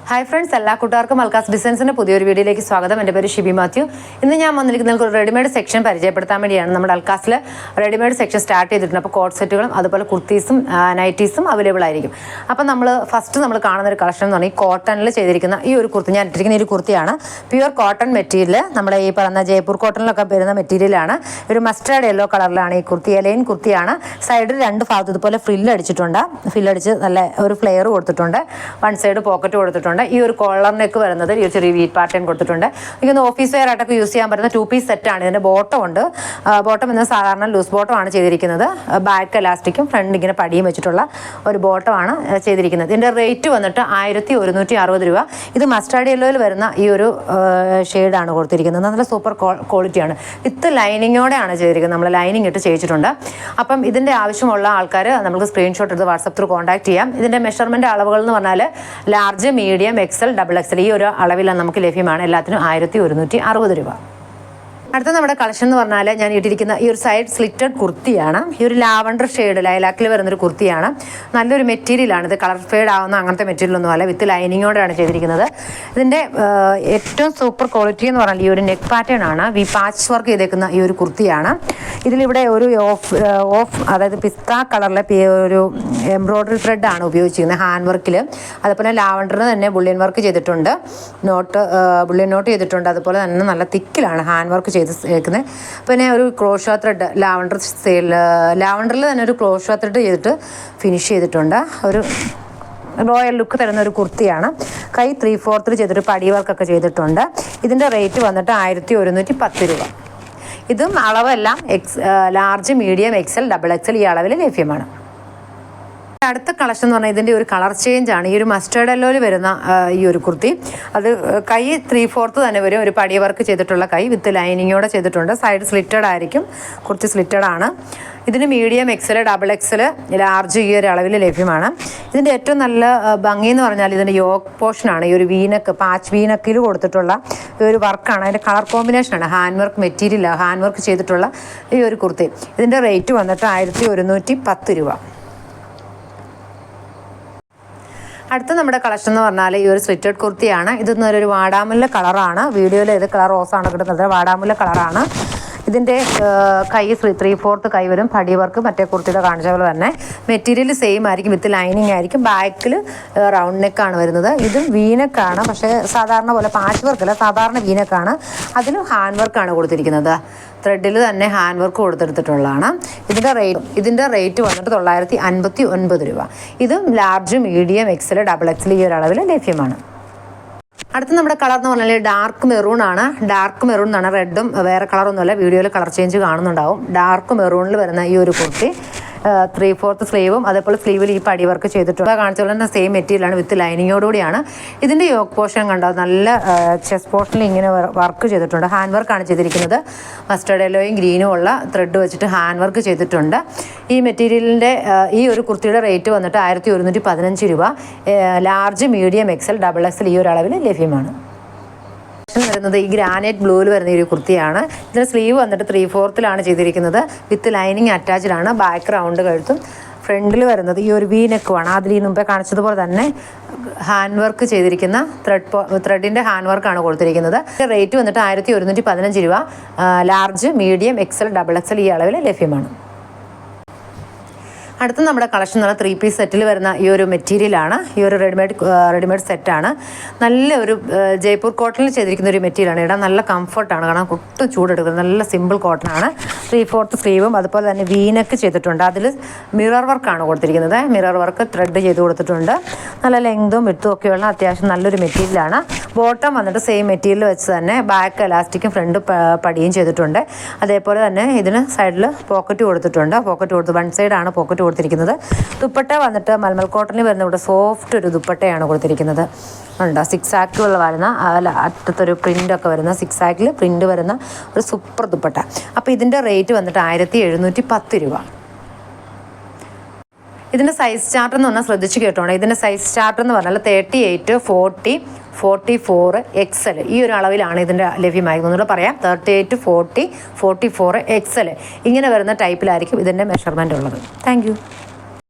Hi friends, എല്ലാ കൂട്ടുകാർക്കും മൽക്കാസ് ഡിസൈൻസിൻ്റെ പുതിയൊരു വീഡിയോയിലേക്ക് സ്വാഗതം. എൻ്റെ പേര് ഷിബി മാത്യു. ഇന്ന് ഞാൻ വന്നിരിക്കുന്ന ഒരു റെഡിമെയ്ഡ് സെക്ഷൻ പരിചയപ്പെടുത്താൻ വേണ്ടിയാണ്. നമ്മുടെ അൽക്കാസിൽ റെഡിമെയ്ഡ് സെക്ഷൻ സ്റ്റാർട്ട് ചെയ്തിട്ടുണ്ട്. അപ്പോൾ കോട്ട് സെറ്റുകളും അതുപോലെ കുർത്തീസും നൈറ്റീസും അവൈലബിൾ ആയിരിക്കും. അപ്പോൾ ഫസ്റ്റ് നമ്മൾ കാണുന്ന ഒരു കളക്ഷൻ എന്ന് പറഞ്ഞാൽ ഈ കോട്ടണിൽ ചെയ്തിരിക്കുന്ന ഈ ഒരു കുർത്തി. ഞാൻ ഇട്ടിരിക്കുന്ന ഒരു കുർത്തിയാണ് പ്യുവർ കോട്ടൺ മെറ്റീരിയൽ. നമ്മുടെ ഈ പറയുന്ന ജയ്പൂർ കോട്ടണിലൊക്കെ വരുന്ന മെറ്റീരിയലാണ്. ഒരു മസ്റ്റേർഡ് യെല്ലോ കളറിലാണ് ഈ കുർത്തി. ലൈൻ കുർത്തിയാണ്. സൈഡിൽ രണ്ട് ഭാഗത്ത് ഇതുപോലെ ഫ്രില്ലടിച്ചിട്ടുണ്ട്. ഫ്രില്ലടിച്ച് നല്ല ഒരു ഫ്ലെയർ കൊടുത്തിട്ടുണ്ട്. വൺ സൈഡ് പോക്കറ്റ് കൊടുത്തിട്ടുണ്ട്. ഈ ഒരു കോളർ നെക്ക് വരുന്നത് ഈ ചെറിയ വീറ്റ് പാറ്റേൺ കൊടുത്തിട്ടുണ്ട്. എനിക്കൊന്ന് ഓഫീസ് വെയർ ആയിട്ടൊക്കെ യൂസ് ചെയ്യാൻ പറ്റുന്ന 2 പീസ് സെറ്റാണ്. ഇതിൻ്റെ ബോട്ടം ഉണ്ട്. ബോട്ടം എന്നത് സാധാരണ ലൂസ് ബോട്ടമാണ് ചെയ്തിരിക്കുന്നത്. ബാക്ക് എലാസ്റ്റിക്കും ഫ്രണ്ട് ഇങ്ങനെ പടിയും വെച്ചിട്ടുള്ള ഒരു ബോട്ടമാണ് ചെയ്തിരിക്കുന്നത്. ഇതിൻ്റെ റേറ്റ് വന്നിട്ട് 1160 രൂപ. ഇത് മസ്റ്റാർഡ് യെല്ലോയിൽ വരുന്ന ഈ ഒരു ഷെയ്ഡാണ് കൊടുത്തിരിക്കുന്നത്. നല്ല സൂപ്പർ ക്വാളിറ്റിയാണ്. വിത്ത് ലൈനിങ്ങോടെയാണ് ചെയ്തിരിക്കുന്നത്. നമ്മൾ ലൈനിങ് ഇട്ട് ചെയ്യിച്ചിട്ടുണ്ട്. അപ്പം ഇതിൻ്റെ ആവശ്യമുള്ള ആൾക്കാർ നമുക്ക് സ്ക്രീൻഷോട്ട് എടുത്ത് വാട്സപ്പ് ത്രൂ കോൺടാക്ട് ചെയ്യാം. ഇതിൻ്റെ മെഷർമെൻറ്റ് അളവുകൾ എന്ന് പറഞ്ഞാൽ large, medium, XL, double XL ഈ ഒരു അളവിലാണ് നമുക്ക് ലഭ്യമാണ്. എല്ലാത്തിനും 1160 രൂപ. അടുത്ത നമ്മുടെ കളക്ഷൻ എന്ന് പറഞ്ഞാൽ ഞാൻ ഇട്ടിരിക്കുന്ന ഈ ഒരു സൈഡ് സ്ലിറ്റഡ് കുർത്തിയാണ്. ഈ ഒരു ലാവണ്ടർ ഷെയ്ഡ് ലൈലാക്കിൽ വരുന്നൊരു കുർത്തിയാണ്. നല്ലൊരു മെറ്റീരിയലാണ്. ഇത് കളർ ഫെയ്ഡ് ആവുന്ന അങ്ങനത്തെ മെറ്റീരിയലൊന്നും അല്ല. വിത്ത് ലൈനിങ്ങോടെയാണ് ചെയ്തിരിക്കുന്നത്. ഇതിൻ്റെ ഏറ്റവും സൂപ്പർ ക്വാളിറ്റി എന്ന് പറഞ്ഞാൽ ഈ ഒരു നെക്ക് പാറ്റേൺ ആണ്. പാച്ച് വർക്ക് ചെയ്തേക്കുന്ന ഈ ഒരു കുർത്തിയാണ്. ഇതിലിവിടെ ഒരു ഓഫ് അതായത് പിസ്ത കളറിലെ ഒരു എംബ്രോയ്ഡറി ത്രെഡാണ് ഉപയോഗിച്ചിരിക്കുന്നത് ഹാൻഡ് വർക്കിൽ. അതുപോലെ ലാവണ്ടറിന് തന്നെ ബുള്ളിയൻ വർക്ക് ചെയ്തിട്ടുണ്ട്. ബുള്ളിയൻ നോട്ട് ചെയ്തിട്ടുണ്ട്. അതുപോലെ തന്നെ നല്ല തിക്കിലാണ് ഹാൻഡ് വർക്ക് ചെയ്തേക്കുന്നത്. പിന്നെ ഒരു ക്രോഷ ത്രെഡ് ലാവണ്ടറിൽ തന്നെ ഒരു ക്രോഷ ത്രെഡ് ചെയ്തിട്ട് ഫിനിഷ് ചെയ്തിട്ടുണ്ട്. ഒരു റോയൽ ലുക്ക് തരുന്ന ഒരു കുർത്തിയാണ്. കൈ 3/4 ചെയ്തിട്ട് പടി വർക്കൊക്കെ ചെയ്തിട്ടുണ്ട്. ഇതിൻ്റെ റേറ്റ് വന്നിട്ട് 1110 രൂപ. ഇതും അളവെല്ലാം large, medium, XL, double XL ഈ അളവിൽ ലഭ്യമാണ്. അടുത്ത കളക്ഷൻ എന്ന് പറഞ്ഞാൽ ഇതിൻ്റെ ഒരു കളർ ചേഞ്ച് ആണ്. ഈ ഒരു മസ്റ്റേർഡ് യെല്ലോയിൽ വരുന്ന ഈ ഒരു കുർത്തി. അത് കൈ 3/4 തന്നെ വരും. ഒരു പടി വർക്ക് ചെയ്തിട്ടുള്ള കൈ വിത്ത് ലൈനിങ്ങോടെ ചെയ്തിട്ടുണ്ട്. സൈഡ് സ്ലിറ്റഡ് ആയിരിക്കും. കുർത്തി സ്ലിറ്റഡ് ആണ്. ഇതിന് medium, XL, double XL, large ഈ ഒരു അളവിൽ ലഭ്യമാണ്. ഇതിൻ്റെ ഏറ്റവും നല്ല ഭംഗി എന്ന് പറഞ്ഞാൽ ഇതിൻ്റെ യോക്ക് പോർഷനാണ്. ഈ ഒരു വീനക്ക്, പാച്ച് വീനക്കിൽ കൊടുത്തിട്ടുള്ള ഈ ഒരു വർക്കാണ്. അതിൻ്റെ കളർ കോമ്പിനേഷനാണ്. Hand work material, hand work ചെയ്തിട്ടുള്ള ഈ ഒരു കുർത്തി. ഇതിൻ്റെ റേറ്റ് വന്നിട്ട് 1110 രൂപ. അടുത്ത നമ്മുടെ കളക്ഷൻ എന്ന് പറഞ്ഞാൽ ഈ ഒരു സ്ലിറ്റഡ് കുർത്തിയാണ്. ഇതൊന്നൊരു വാടാമുല്ല കളറാണ്. വീഡിയോയിൽ ഏത് കളർ റോസാണ് കിട്ടുന്നത്. വാടാമുല്ല കളറാണ്. ഇതിൻ്റെ കൈ 3/4 കൈ വരും. പടി വർക്ക് മറ്റേ കുർത്തിയുടെ കാണിച്ച പോലെ തന്നെ. മെറ്റീരിയൽ സെയിം ആയിരിക്കും. വിത്ത് ലൈനിങ് ആയിരിക്കും. ബാക്കിൽ റൗണ്ട് നെക്കാണ് വരുന്നത്. ഇതും വീനക്കാണ്. പക്ഷേ സാധാരണ പോലെ പാച്ച് വർക്കല്ല, സാധാരണ വീനക്കാണ്. അതിലും ഹാൻഡ് വർക്കാണ് കൊടുത്തിരിക്കുന്നത്. ത്രെഡിൽ തന്നെ ഹാൻഡ് വർക്ക് കൊടുത്തെടുത്തിട്ടുള്ളതാണ്. ഇതിൻ്റെ റേറ്റ് വന്നിട്ട് 959 രൂപ. ഇതും large, medium, XL, double XL ഈ ഒരു അളവിൽ ലഭ്യമാണ്. അടുത്ത നമ്മുടെ കളർ എന്ന് പറഞ്ഞാൽ ഡാർക്ക് മെറൂൺ ആണ്. ഡാർക്ക് മെറൂൺ എന്നാണ്. റെഡും വേറെ കളറൊന്നുമല്ല. വീഡിയോയിൽ കളർ ചേഞ്ച് കാണുന്നുണ്ടാവും. ഡാർക്ക് മെറൂണിൽ വരുന്ന ഈ ഒരു കുർത്തി 3/4 സ്ലീവും അതേപോലെ സ്ലീവിൽ ഈ പടി വർക്ക് ചെയ്തിട്ടുണ്ട്. കാണിച്ച പോലെ തന്നെ സെയിം മെറ്റീരിയലാണ്. വിത്ത് ലൈനിങ്ങോടുകൂടിയാണ്. ഇതിൻ്റെ യോക്ക് പോർഷൻ കണ്ടാൽ നല്ല ചെസ്റ്റ് പോർഷനിൽ ഇങ്ങനെ വർക്ക് ചെയ്തിട്ടുണ്ട്. ഹാൻഡ് വർക്കാണ് ചെയ്തിരിക്കുന്നത്. മസ്റ്റേർഡ് യെല്ലോയും ഗ്രീനും ഉള്ള ത്രെഡ് വെച്ചിട്ട് ഹാൻഡ് വർക്ക് ചെയ്തിട്ടുണ്ട്. ഈ മെറ്റീരിയലിൻ്റെ ഈ ഒരു കുർത്തിയുടെ റേറ്റ് വന്നിട്ട് 1115 രൂപ. Large, medium, XL, double XL ഈ ഒരു അളവിൽ ലഭ്യമാണ്. വരുന്നത് ഈ ഗ്രാനൈറ്റ് ബ്ലൂവിൽ വരുന്ന ഒരു കുർത്തിയാണ്. ഇതിന് സ്ലീവ് വന്നിട്ട് 3/4 ചെയ്തിരിക്കുന്നത്. വിത്ത് ലൈനിങ് അറ്റാച്ച്ഡ് ആണ്. ബാക്ക് റൗണ്ട് കഴുത്തും. ഫ്രണ്ടിൽ വരുന്നത് ഈ ഒരു വി നെക്കുമാണ്. അതിൽ മുമ്പേ കാണിച്ചതുപോലെ തന്നെ ഹാൻഡ് വർക്ക് ചെയ്തിരിക്കുന്ന ത്രെഡിൻ്റെ ഹാൻഡ് വർക്കാണ് കൊടുത്തിരിക്കുന്നത്. റേറ്റ് വന്നിട്ട് 1115 രൂപ. Large, medium, XL, double XL ഈ അളവിൽ ലഭ്യമാണ്. അടുത്ത നമ്മുടെ കളക്ഷൻ എന്ന് പറഞ്ഞാൽ 3 പീസ് സെറ്റിൽ വരുന്ന ഈ ഒരു മെറ്റീരിയലാണ്. ഈ ഒരു റെഡിമെയ്ഡ് സെറ്റാണ്. നല്ല ഒരു ജയ്പൂർ കോട്ടണിൽ ചെയ്തിരിക്കുന്ന ഒരു മെറ്റീരിയലാണ്. ഇടാൻ നല്ല കംഫർട്ടാണ്. കാരണം ഒട്ടും ചൂടെടുക്കുന്നത്. നല്ല സിമ്പിൾ കോട്ടണാണ്. 3/4 സ്ലീവും അതുപോലെ തന്നെ വീനക്ക് ചെയ്തിട്ടുണ്ട്. അതിൽ മിറർ വർക്കാണ് കൊടുത്തിരിക്കുന്നത്. മിറർ വർക്ക് ത്രെഡ് ചെയ്ത് കൊടുത്തിട്ടുണ്ട്. നല്ല ലെങ്തും വിട്ടും ഒക്കെയുള്ള അത്യാവശ്യം നല്ലൊരു മെറ്റീരിയലാണ്. ബോട്ടം വന്നിട്ട് സെയിം മെറ്റീരിയൽ വെച്ച് തന്നെ ബാക്ക് എലാസ്റ്റിക്കും ഫ്രണ്ട് പടിയും ചെയ്തിട്ടുണ്ട്. അതേപോലെ തന്നെ ഇതിന് സൈഡിൽ പോക്കറ്റ് കൊടുത്തിട്ടുണ്ട്. പോക്കറ്റ് കൊടുത്ത് വൺ സൈഡാണ് പോക്കറ്റ് കൊടുത്തിരിക്കുന്നത്. ദുപ്പട്ട വന്നിട്ട് മൽമൽ കോട്ടണിൽ വരുന്ന ഇവിടെ സോഫ്റ്റ് ഒരു ദുപ്പട്ടയാണ് കൊടുത്തിരിക്കുന്നത്. ഉണ്ട് 6 ആക്കിലുള്ള വരുന്ന അറ്റത്തൊരു പ്രിൻ്റൊക്കെ വരുന്ന 6 ആക്കിൽ പ്രിൻ്റ് വരുന്ന ഒരു സൂപ്പർ ദുപ്പട്ട. അപ്പോൾ ഇതിൻ്റെ റേറ്റ് വന്നിട്ട് 1710 രൂപ. ഇതിൻ്റെ സൈസ് ചാർട്ട് എന്ന് പറഞ്ഞാൽ ശ്രദ്ധിച്ച് കേട്ടോണം. ഇതിൻ്റെ സൈസ് ചാർട്ട് എന്ന് പറഞ്ഞാൽ 38, 40, 44 XL ഈ ഒരു അളവിലാണ് ഇതിൻ്റെ ലഭ്യമായിരിക്കുന്നത്. പറയാം 38, 40, 44 XL ഇങ്ങനെ വരുന്ന ടൈപ്പിലായിരിക്കും ഇതിൻ്റെ മെഷർമെൻ്റ് ഉള്ളത്. Thank you.